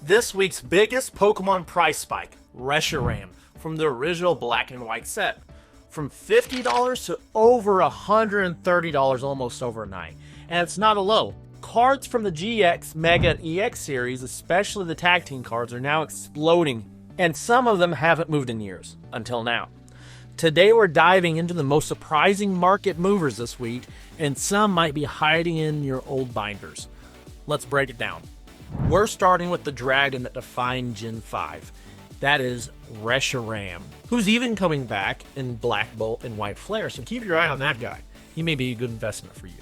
This week's biggest Pokemon price spike, Reshiram, from the original black and white set. From $50 to over $130 almost overnight. And it's not a low. Cards from the GX, Mega, and EX series, especially the tag team cards, are now exploding. And some of them haven't moved in years, until now. Today we're diving into the most surprising market movers this week, and some might be hiding in your old binders. Let's break it down. We're starting with the dragon that defined Gen 5. That is Reshiram, who's even coming back in Black Bolt and White Flare, so keep your eye on that guy. He may be a good investment for you.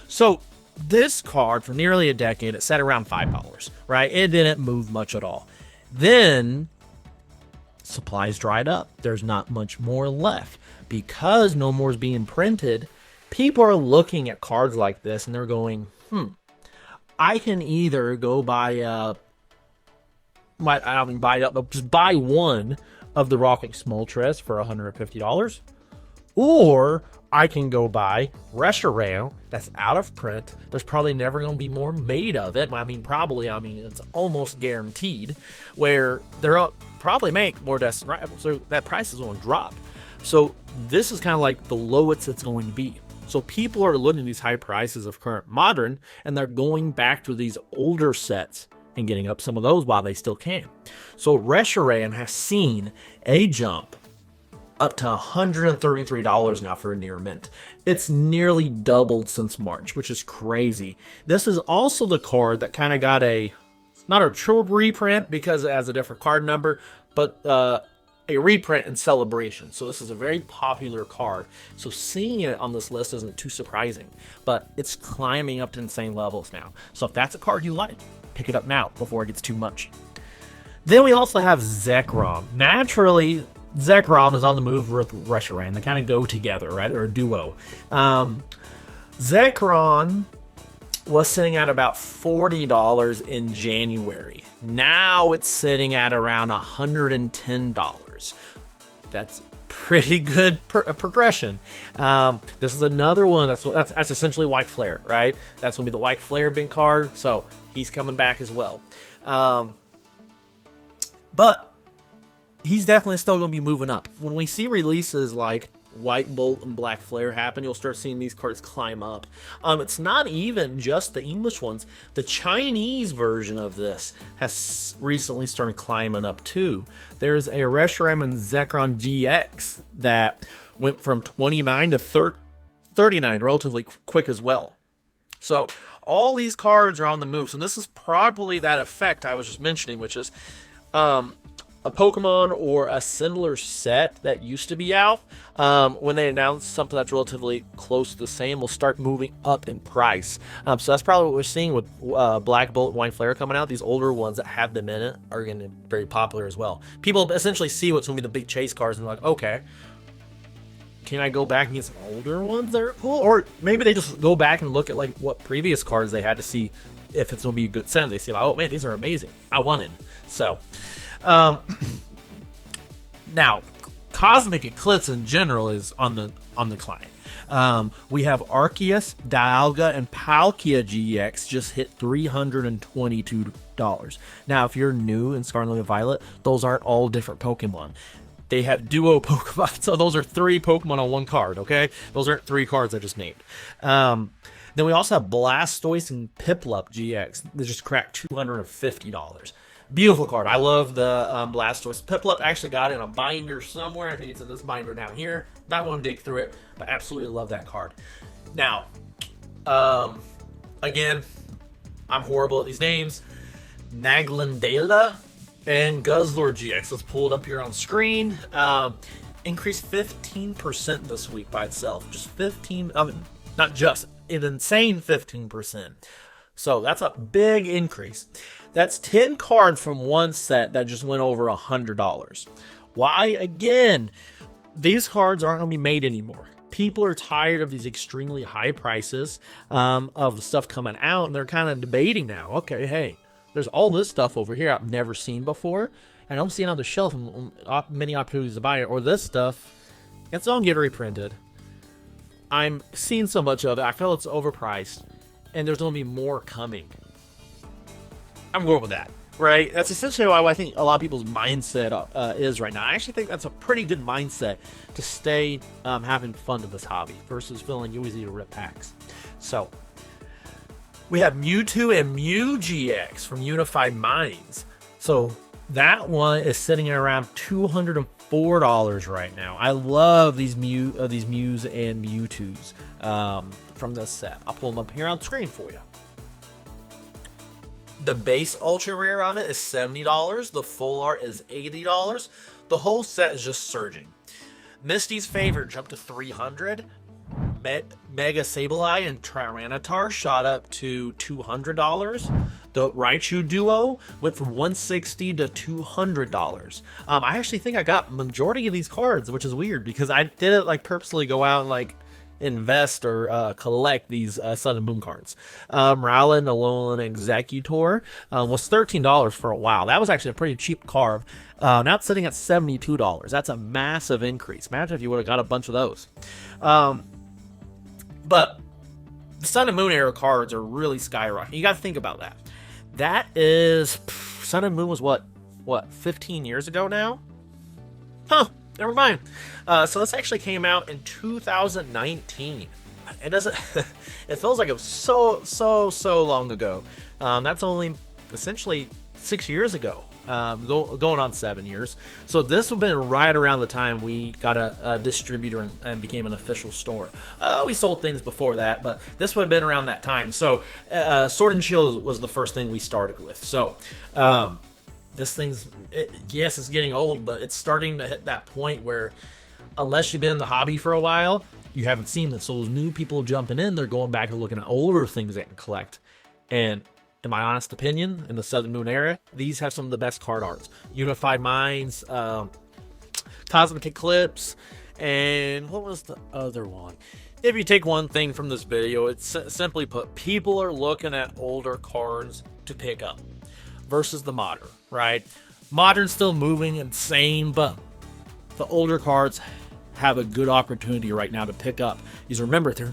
So this card, for nearly a decade, it sat around $5, right? It didn't move much at all. Then supplies dried up. There's not much more left. Because no more is being printed, people are looking at cards like this and they're going, I can either go buy just buy one of the Rocking Smoltres for $150, or I can go buy Reshiram that's out of print. There's probably never going to be more made of it. It's almost guaranteed, where they'll probably make more Destined Rivals, so that price is going to drop. So this is kind of like the lowest it's going to be. So people are looking at these high prices of current modern, and they're going back to these older sets and getting up some of those while they still can. So Reshiram has seen a jump up to $133 now for a near mint. It's nearly doubled since March, which is crazy. This is also the card that kind of got not a true reprint because it has a different card number, but a reprint in Celebration. So this is a very popular card. So seeing it on this list isn't too surprising, but it's climbing up to insane levels now. So if that's a card you like, pick it up now before it gets too much. Then we also have Zekrom. Naturally, Zekrom is on the move with Reshiram. They kind of go together, right? Or a duo. Zekrom was sitting at about $40 in January. Now it's sitting at around $110. That's pretty good progression. This is another one that's essentially White Flare, right? That's gonna be the White Flare bin card, so he's coming back as well. But he's definitely still gonna be moving up. When we see releases like White Bolt and Black Flare happen, you'll start seeing these cards climb up. It's not even just the English ones. The Chinese version of this has recently started climbing up too. There's a Reshiram and Zekrom GX that went from 29 to 39 relatively quick as well. So all these cards are on the move. So this is probably that effect I was just mentioning, which is a Pokemon or a similar set that used to be out, when they announce something that's relatively close to the same, will start moving up in price. So that's probably what we're seeing with Black Bolt and White Flare coming out. These older ones that have them in it are going to be very popular as well. People essentially see what's going to be the big chase cards and they're like, okay, can I go back and get some older ones that are cool? Or maybe they just go back and look at like what previous cards they had to see if it's going to be a good set. They see like, oh man, these are amazing. I want it. So now, Cosmic Eclipse in general is on the decline. We have Arcus, Dialga, and Palkia GX just hit $322. Now, if you're new in Scarlet and Violet, those aren't all different Pokemon. They have duo Pokemon, so those are 3 Pokemon on one card, okay? Those aren't 3 cards I just named. Then we also have Blastoise and Piplup GX. They just cracked $250. Beautiful card. I love the Blastoise. Piplup actually got in a binder somewhere. I think it's in this binder down here. Not want to dig through it, but absolutely love that card. Now, again, I'm horrible at these names. Naglandela and Guzzlord GX. Let's pull it up here on screen. Increased 15% this week by itself. Just 15. Not just an insane 15%. So that's a big increase. That's 10 cards from one set that just went over $100. Why? Again, these cards aren't going to be made anymore. People are tired of these extremely high prices of stuff coming out, and they're kind of debating now. Okay, hey, there's all this stuff over here I've never seen before, and I'm seeing on the shelf many opportunities to buy it, or this stuff, it's all get reprinted. I'm seeing so much of it. I feel it's overpriced, and there's going to be more coming. I'm going with that. Right? That's essentially why I think a lot of people's mindset is right now. I actually think that's a pretty good mindset to stay having fun with this hobby versus feeling you always need to rip packs. So, we have Mewtwo and Mew GX from Unified Minds. So, that one is sitting at around $204 right now. I love these Mews and Mewtwo's from this set. I'll pull them up here on screen for you. The base ultra rare on it is $70. The full art is $80. The whole set is just surging. Misty's favorite jumped to $300. Mega Sableye and Tyranitar shot up to $200. The Riachu duo went from $160 to $200. I actually think I got majority of these cards, which is weird because I didn't like purposely go out and like invest or collect these Sun and Moon cards. Rowlet, Alolan, Executor was $13 for a while. That was actually a pretty cheap card. Now it's sitting at $72. That's a massive increase. Imagine if you would have got a bunch of those. But the Sun and Moon era cards are really skyrocketing. You got to think about that. That is Sun and Moon was what 15 years ago now? Huh. Never mind. So this actually came out in 2019. It doesn't. It feels like it was so long ago. That's only essentially 6 years ago. Going on 7 years. So this would have been right around the time we got a distributor and became an official store. We sold things before that, but this would have been around that time. So Sword and Shield was the first thing we started with. So this thing's, yes, it's getting old, but it's starting to hit that point where unless you've been in the hobby for a while, you haven't seen this. So those new people jumping in, they're going back and looking at older things they can collect. And in my honest opinion, in the Southern Moon era, these have some of the best card arts. Unified Minds, Cosmic Eclipse, and what was the other one? If you take one thing from this video, it's simply put, people are looking at older cards to pick up versus the modern, right? Modern's still moving insane, but the older cards have a good opportunity right now to pick up. Because remember, there's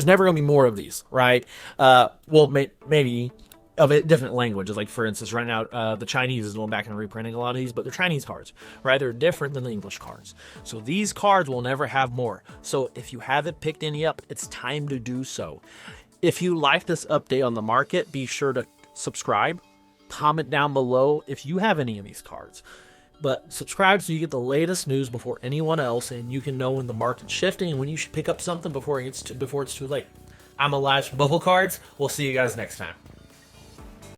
never going to be more of these, right? Well, maybe of a different languages. Like, for instance, right now, the Chinese is going back and reprinting a lot of these, but they're Chinese cards, right? They're different than the English cards. So these cards will never have more. So if you haven't picked any up, it's time to do so. If you like this update on the market, be sure to subscribe. Comment down below if you have any of these cards. But subscribe so you get the latest news before anyone else, and you can know when the market's shifting and when you should pick up something before it's too late. I'm Elijah from Bubble Cards. We'll see you guys next time.